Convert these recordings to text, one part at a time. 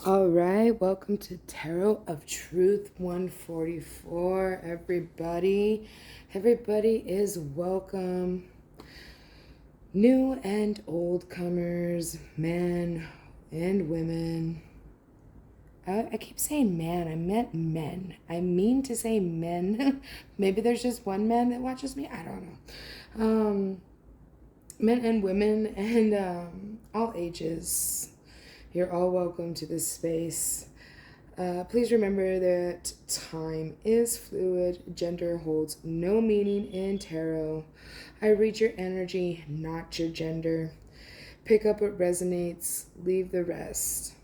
All right, welcome to Tarot of Truth 144, everybody. Everybody is welcome. New and old comers, men and women. I keep saying man, I meant men. I mean to say men. Maybe there's just one man that watches me. I don't know. Men and women and all ages. You're all welcome to this space. Please remember that time is fluid. Gender holds no meaning in tarot. I read your energy, not your gender. Pick up what resonates, leave the rest.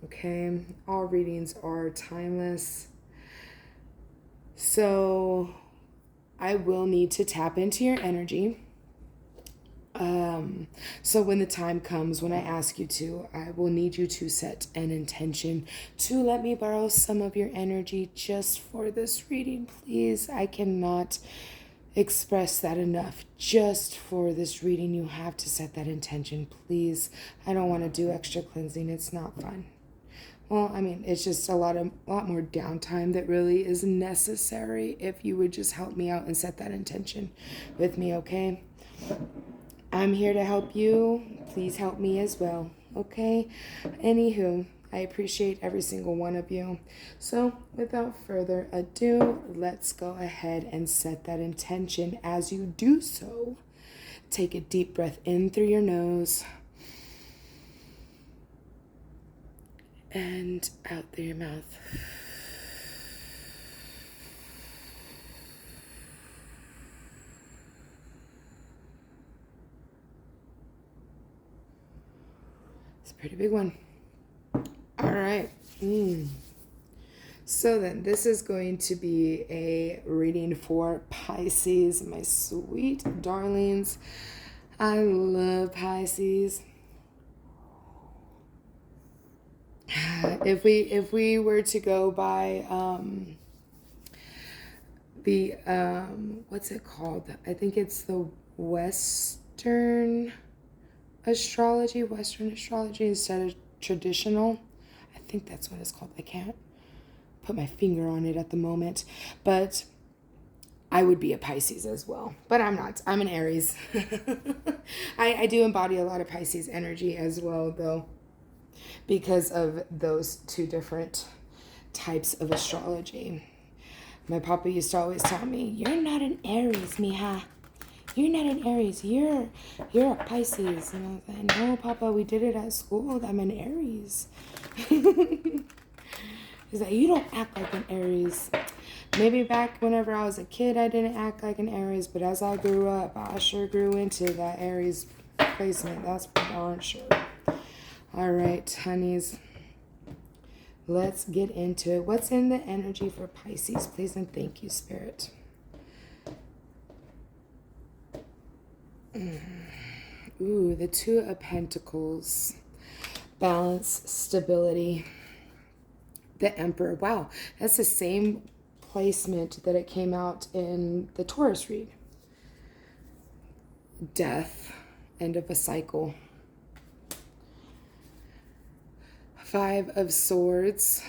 Okay? All readings are timeless. So I will need to tap into your energy. So when the time comes, when I ask you to, I will need you to set an intention to let me borrow some of your energy just for this reading, please. I cannot express that enough. Just for this reading, you have to set that intention, please. I don't want to do extra cleansing. It's not fun. Well, I mean, it's just a lot more downtime that really is necessary if you would just help me out and set that intention with me, okay? I'm here to help you. Please help me as well, okay? Anywho, I appreciate every single one of you. So without further ado, let's go ahead and set that intention. As you do so, take a deep breath in through your nose and out through your mouth. Pretty big one. All right. So then this is going to be a reading for Pisces, my sweet darlings. I love Pisces. If we were to go by the what's it called? I think it's the Western astrology instead of traditional. I think that's what it's called. I can't put my finger on it at the moment, but I would be a Pisces as well, but I'm not. I'm an Aries. I do embody a lot of Pisces energy as well, though, because of those two different types of astrology. My papa used to always tell me, "You're not an Aries, mija. You're not an Aries, you're a Pisces." And I was like, "No, Papa, we did it at school. I'm an Aries." He's like, "You don't act like an Aries." Maybe back whenever I was a kid, I didn't act like an Aries, but as I grew up, I sure grew into that Aries placement. That's for darn sure. All right, honeys. Let's get into it. What's in the energy for Pisces, please, and thank you, Spirit. Ooh, the Two of Pentacles. Balance, stability. The Emperor. Wow, that's the same placement that it came out in the Taurus read. Death, end of a cycle. Five of Swords.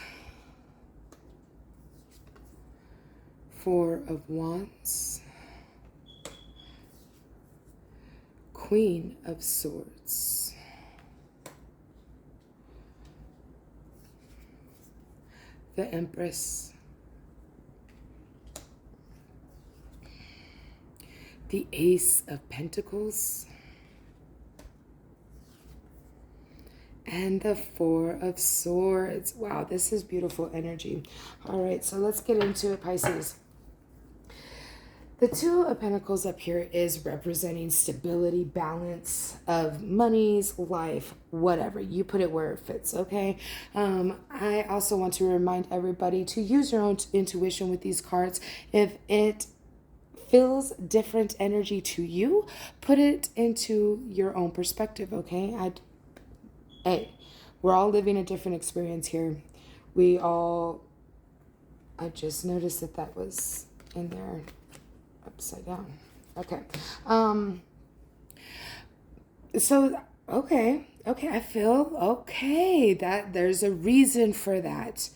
Four of Wands. Queen of Swords. The Empress. The Ace of Pentacles. And the Four of Swords. Wow, this is beautiful energy. All right, so let's get into it, Pisces. The Two of Pentacles up here is representing stability, balance of monies, life, whatever. You put it where it fits, okay? I also want to remind everybody to use your own intuition with these cards. If it feels different energy to you, put it into your own perspective, okay? Hey, we're all living a different experience here. I just noticed that was in there. Upside down. Okay. So Okay. Okay. I feel okay. That there's a reason for that.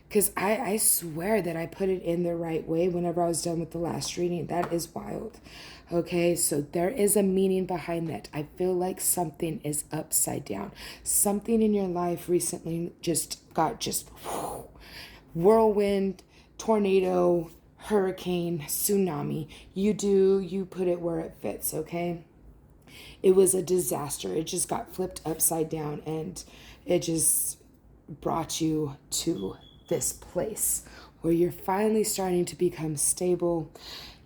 Because I swear that I put it in the right way whenever I was done with the last reading. That is wild. Okay, so there is a meaning behind that. I feel like something is upside down. Something in your life recently just whirlwind, tornado, hurricane, tsunami. You put it where it fits, okay? It was a disaster. It just got flipped upside down and it just brought you to this place where you're finally starting to become stable.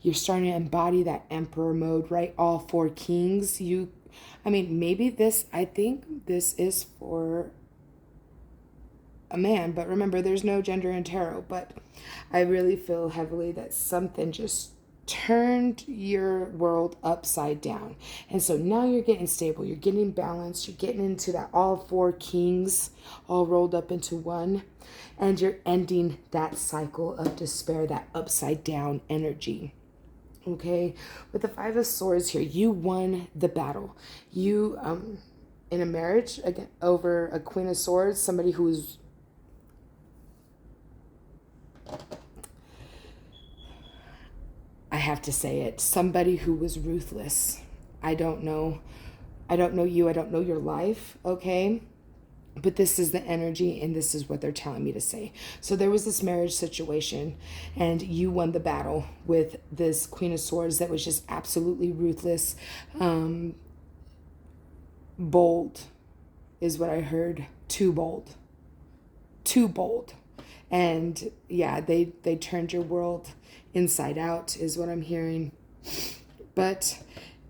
You're starting to embody that emperor mode, right? All four kings. I think this is for a man, but remember, there's no gender in tarot. But I really feel heavily that something just turned your world upside down. And so now you're getting stable, you're getting balanced, you're getting into that all four kings all rolled up into one, and you're ending that cycle of despair, that upside down energy. Okay, with the Five of Swords here, you won the battle. You in a marriage again over a Queen of Swords, somebody who's I have to say it, somebody who was ruthless. I don't know you, I don't know your life, okay? But this is the energy and this is what they're telling me to say. So there was this marriage situation and you won the battle with this Queen of Swords that was just absolutely ruthless. Bold is what I heard. Too bold. Too bold. And yeah, they turned your world inside out is what I'm hearing. But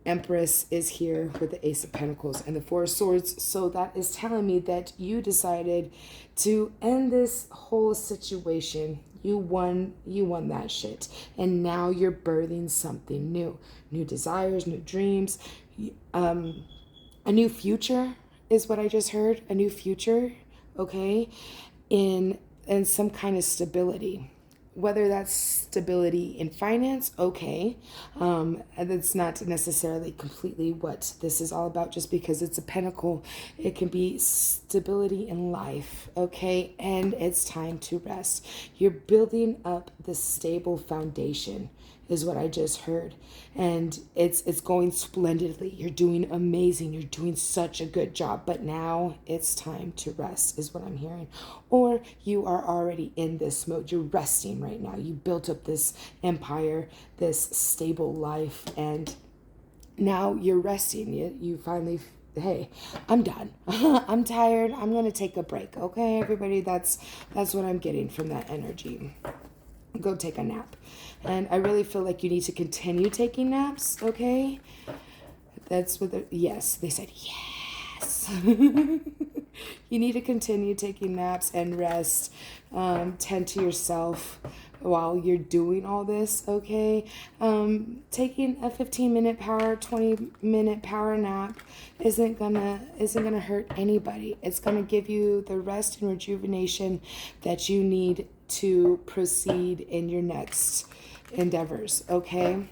Empress is here with the Ace of Pentacles and the Four of Swords. So that is telling me that you decided to end this whole situation. You won that shit. And now you're birthing something new. New desires, new dreams. A new future is what I just heard. A new future, okay? In some kind of stability. Whether that's stability in finance, okay. And that's not necessarily completely what this is all about just because it's a pentacle. It can be stability in life, okay? And it's time to rest. You're building up the stable foundation is what I just heard. And it's going splendidly. You're doing amazing. You're doing such a good job. But now it's time to rest is what I'm hearing. Or you are already in this mode. You're resting right now. You built up this empire, this stable life, and now you're resting. You finally, hey, I'm done. I'm tired. I'm going to take a break. Okay, everybody? That's what I'm getting from that energy. Go take a nap. And I really feel like you need to continue taking naps, okay? That's what yes, they said yes. You need to continue taking naps and rest. Tend to yourself while you're doing all this, okay? Taking a 15-minute power, 20-minute power nap isn't gonna hurt anybody. It's gonna give you the rest and rejuvenation that you need to proceed in your next endeavors, okay?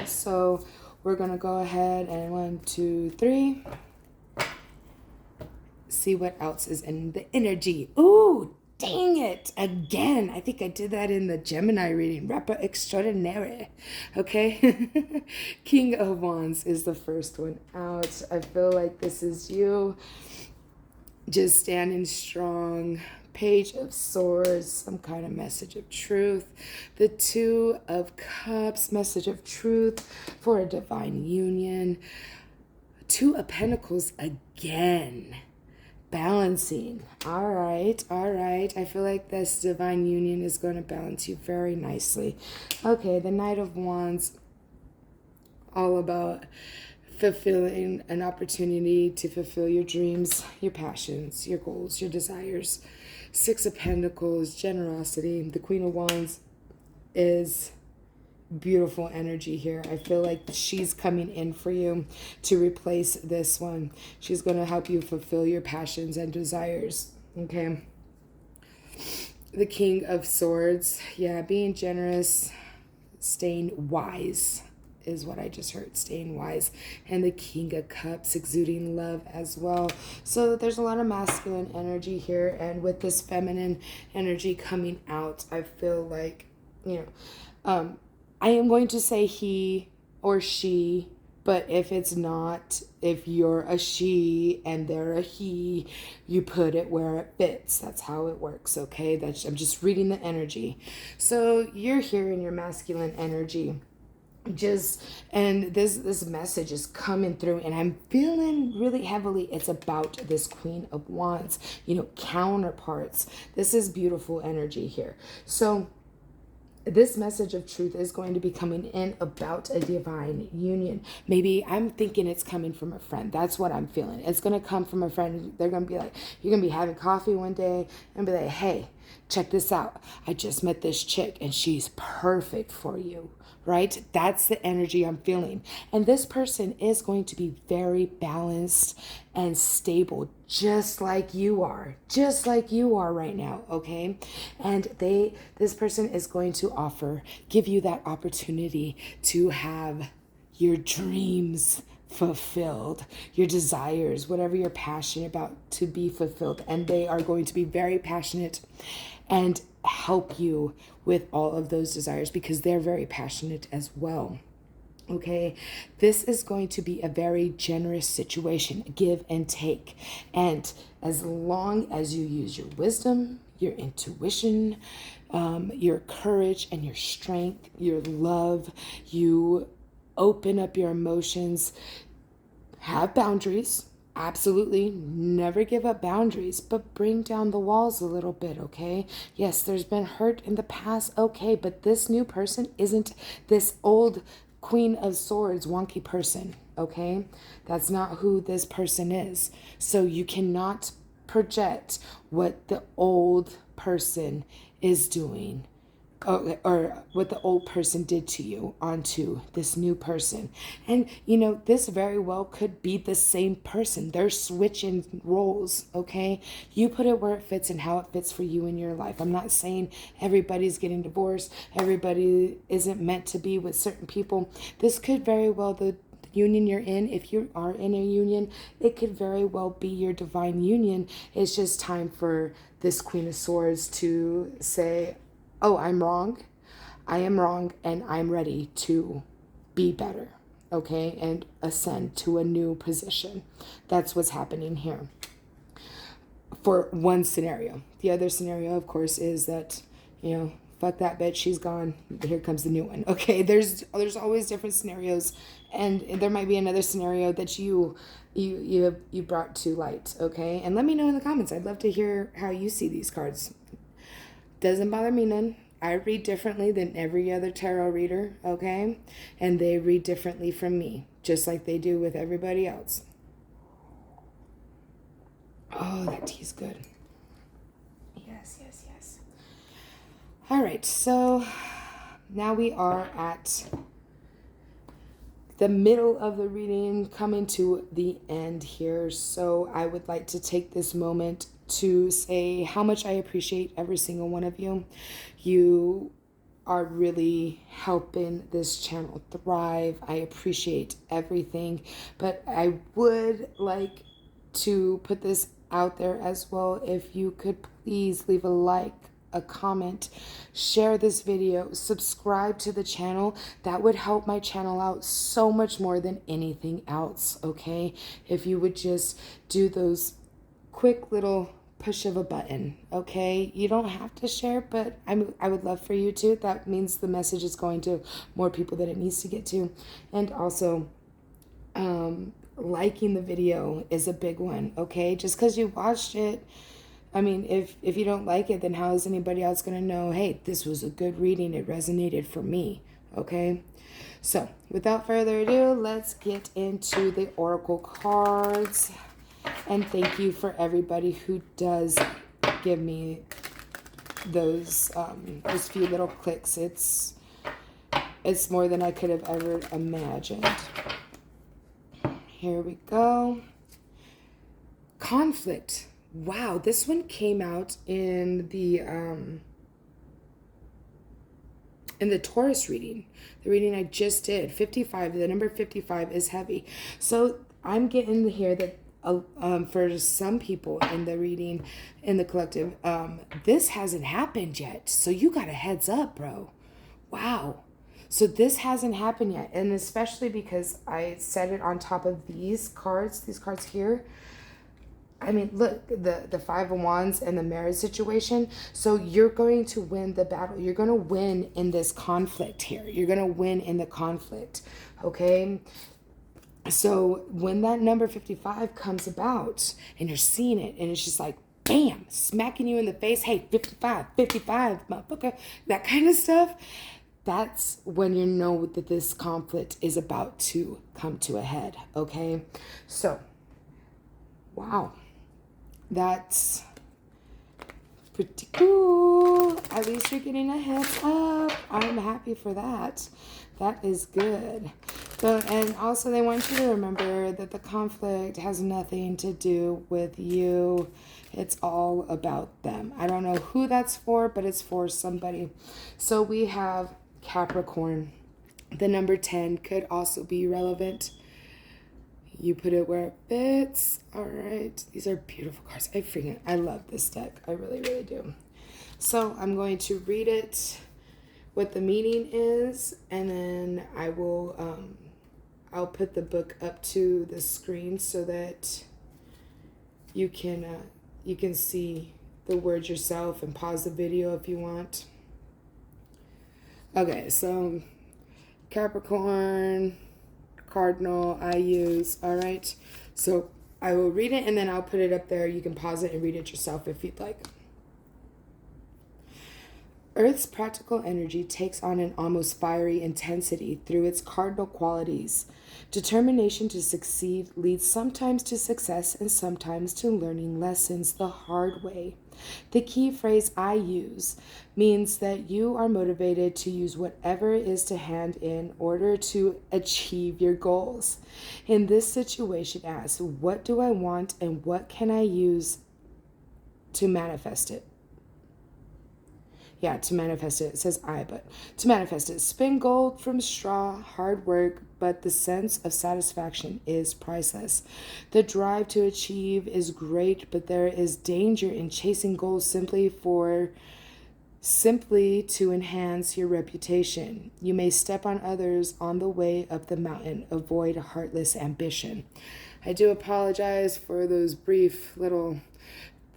So we're gonna go ahead and 1, 2, 3. See what else is in the energy. Ooh, dang it. Again, I think I did that in the Gemini reading. Rapper extraordinaire. Okay? King of Wands is the first one out. I feel like this is you just standing strong. Page of Swords, some kind of message of truth. The Two of Cups, message of truth for a divine union. Two of Pentacles again. Balancing. All right. I feel like this divine union is going to balance you very nicely. Okay, the Knight of Wands, all about fulfilling an opportunity to fulfill your dreams, your passions, your goals, your desires. Six of Pentacles, generosity. The Queen of Wands is beautiful energy here. I feel like she's coming in for you to replace this one. She's going to help you fulfill your passions and desires. Okay. The King of Swords. Yeah, being generous, staying wise. is what I just heard, staying wise. And the King of Cups, exuding love as well. So there's a lot of masculine energy here, and with this feminine energy coming out, I feel like, I am going to say he or she, but if it's not, if you're a she and they're a he, you put it where it fits. That's how it works, okay? I'm just reading the energy. So you're here in your masculine energy. And this message is coming through, and I'm feeling really heavily it's about this Queen of Wands, counterparts. This is beautiful energy here. So this message of truth is going to be coming in about a divine union. Maybe I'm thinking it's coming from a friend. That's what I'm feeling. It's going to come from a friend. They're going to be like, you're going to be having coffee one day and be like, hey, check this out. I just met this chick and she's perfect for you, right? That's the energy I'm feeling. And this person is going to be very balanced and stable, just like you are right now, okay? And this person is going to give you that opportunity to have your dreams fulfilled, your desires, whatever you're passionate about, to be fulfilled. And they are going to be very passionate and help you with all of those desires because they're very passionate as well. Okay, this is going to be a very generous situation, give and take. And as long as you use your wisdom, your intuition, your courage and your strength, your love, you open up your emotions, have boundaries. Absolutely never give up boundaries, but bring down the walls a little bit, okay? Yes, there's been hurt in the past, okay, but this new person isn't this old Queen of Swords wonky person, okay? That's not who this person is. So you cannot project what the old person is doing or what the old person did to you onto this new person. And this very well could be the same person. They're switching roles, okay? You put it where it fits and how it fits for you in your life. I'm not saying everybody's getting divorced, everybody isn't meant to be with certain people. This could very well, the union you're in, if you are in a union, it could very well be your divine union. It's just time for this Queen of Swords to say, oh, I'm wrong. I am wrong, and I'm ready to be better, okay, and ascend to a new position. That's what's happening here for one scenario. The other scenario, of course, is that, fuck that bitch, she's gone. Here comes the new one. Okay, there's always different scenarios, and there might be another scenario that you brought to light, okay? And let me know in the comments. I'd love to hear how you see these cards. Doesn't bother me none. I read differently than every other tarot reader, okay? And they read differently from me, just like they do with everybody else. Oh, that tea's good. Yes. All right, so now we are at the middle of the reading, coming to the end here. So I would like to take this moment to say how much I appreciate every single one of you. You are really helping this channel thrive. I appreciate everything, but I would like to put this out there as well. If you could please leave a like, a comment, share this video, subscribe to the channel. That would help my channel out so much more than anything else, okay? If you would just do those quick little push of a button, okay? You don't have to share, but I would love for you to. That means the message is going to more people that it needs to get to. And also, liking the video is a big one, okay? Just because you watched it, I mean, if you don't like it, then how is anybody else going to know, hey, this was a good reading, it resonated for me, okay? So, without further ado, let's get into the Oracle cards. And thank you for everybody who does give me those few little clicks. It's more than I could have ever imagined. Here we go. Conflict. Wow, this one came out in the in the Taurus reading, the reading I just did, 55, the number 55 is heavy. So I'm getting here that for some people in the reading, in the collective, this hasn't happened yet. So you got a heads up, bro. Wow. So this hasn't happened yet. And especially because I set it on top of these cards here. I mean, look, the Five of Wands and the marriage situation. So you're going to win the battle. You're going to win in this conflict here. You're going to win in the conflict, okay? So when that number 55 comes about and you're seeing it and it's just like, bam, smacking you in the face, hey, 55, motherfucker, that kind of stuff, that's when you know that this conflict is about to come to a head, okay? So, wow. That's pretty cool. At least you're getting a heads up. I'm happy for that. That is good. So, and also they want you to remember that the conflict has nothing to do with you. It's all about them. I don't know who that's for, but it's for somebody. So we have Capricorn. The number 10 could also be relevant. You put it where it fits. All right. These are beautiful cards. I love this deck. I really, really do. So I'm going to read it, what the meaning is, and then I will, I'll put the book up to the screen so that you can see the words yourself and pause the video if you want. Okay, so Capricorn, Cardinal, I use, all right? So I will read it and then I'll put it up there. You can pause it and read it yourself if you'd like. Earth's practical energy takes on an almost fiery intensity through its cardinal qualities. Determination to succeed leads sometimes to success and sometimes to learning lessons the hard way. The key phrase I use means that you are motivated to use whatever is to hand in order to achieve your goals. In this situation, ask, what do I want and what can I use to manifest it? Yeah, to manifest it. It says I, but to manifest it. Spin gold from straw, hard work, but the sense of satisfaction is priceless. The drive to achieve is great, but there is danger in chasing goals simply to enhance your reputation. You may step on others on the way up the mountain. Avoid heartless ambition. I do apologize for those brief little...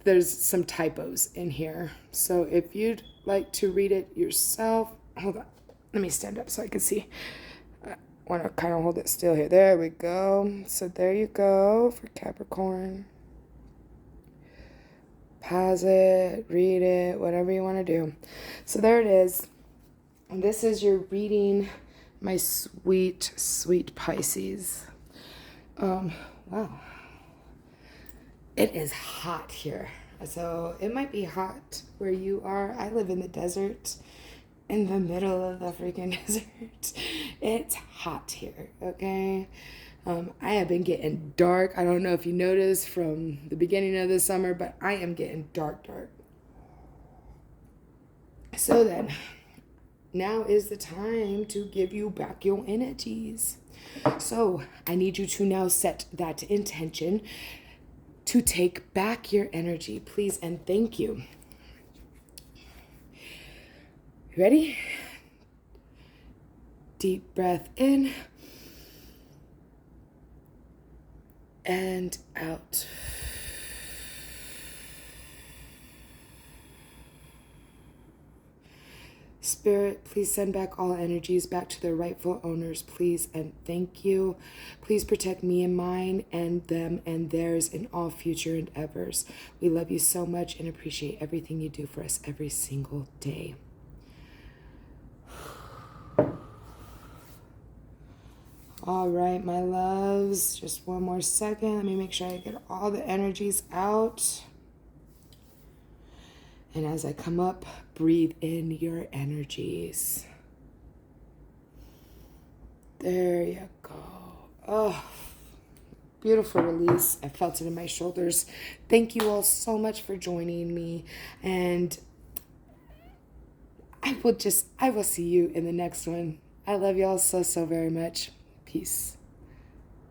There's some typos in here. So if you'd like to read it yourself, hold on. Let me stand up so I can see. I want to kind of hold it still here. There we go. So there you go for Capricorn. Pause it, read it, whatever you want to do. So there it is. And this is your reading, my sweet, sweet Pisces. Wow. It is hot here. So it might be hot where you are. I live in the desert, in the middle of the freaking desert. It's hot here, okay? I have been getting dark. I don't know if you noticed from the beginning of the summer, but I am getting dark. So then, now is the time to give you back your energies. So I need you to now set that intention to take back your energy, please and thank you. Ready? Deep breath in and out. Spirit, please send back all energies back to their rightful owners, please and thank you. Please protect me and mine and them and theirs in all future endeavors. We love you so much and appreciate everything you do for us every single day. All right, my loves, just one more second. Let me make sure I get all the energies out. And as I come up, breathe in your energies. There you go. Oh, beautiful release. I felt it in my shoulders. Thank you all so much for joining me. And I will see you in the next one. I love y'all so, so very much. Peace.